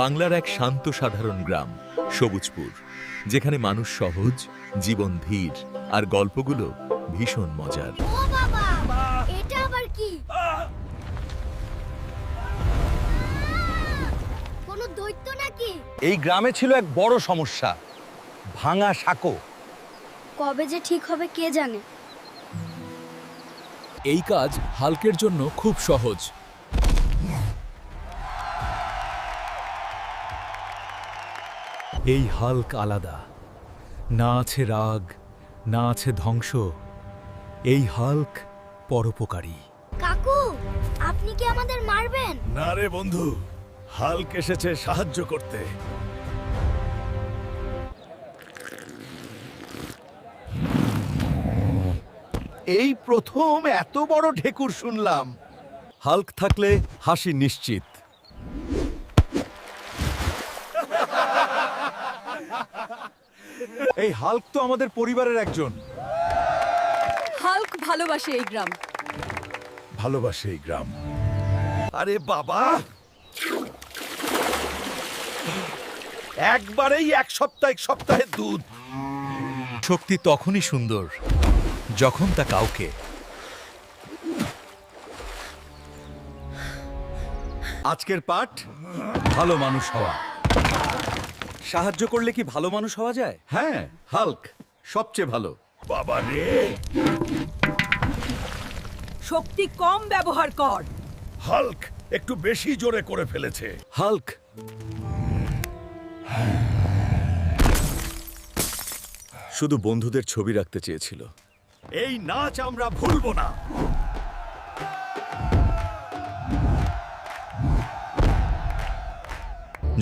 বাংলার এক শান্ত সাধারণ গ্রাম সবুজপুর, যেখানে মানুষ সহজ, জীবন ধীর, আর গল্পগুলো ভীষণ মজার। ও বাবা, এটা আবার কি? কোনো দৈত্য নাকি? এই গ্রামে ছিল এক বড় সমস্যা, ভাঙা সাঁকো। কবে যে ঠিক হবে কে জানে। এই কাজ হাল্কের জন্য খুব সহজ। এই হাল্ক আলাদা, না আছে রাগ, না আছে ধ্বংস। এই হাল্ক পরোপকারী। কাকু, আপনি কি আমাদের মারবেন? না রে বন্ধু, হাল্ক এসেছে সাহায্য করতে। এই প্রথম এত বড় ঢেকুর শুনলাম। হাল্ক থাকলে হাসি নিশ্চিত। এই হাল্ক তো আমাদের পরিবারের একজন। হাল্ক ভালোবাসে এই গ্রাম। ভালোবাসে এই গ্রাম। আরে বাবা, একবারেই এক সপ্তাহে দুধ। শক্তি তখনই সুন্দর যখন তা কাউকে আজকের পাঠ, ভালো মানুষ হওয়া। সাহায্য করলে কি ভালো মানুষ হওয়া যায়? হ্যাঁ, হাল্ক সবচেয়ে ভালো। বাবা রে, শক্তি কম ব্যবহার কর। হাল্ক একটু বেশি জোরে করে ফেলেছে। হাল্ক শুধু বন্ধুদের ছবি রাখতে চেয়েছিল। এই নাচ আমরা ভুলবো না।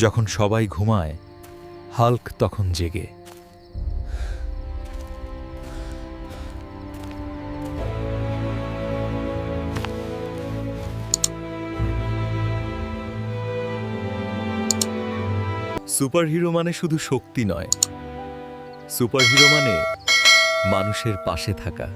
যখন সবাই ঘুমায়, হাল্ক তখন জেগে। সুপারহিরো মানে শুধু শক্তি নয়, সুপারহিরো মানে মানুষের পাশে থাকা।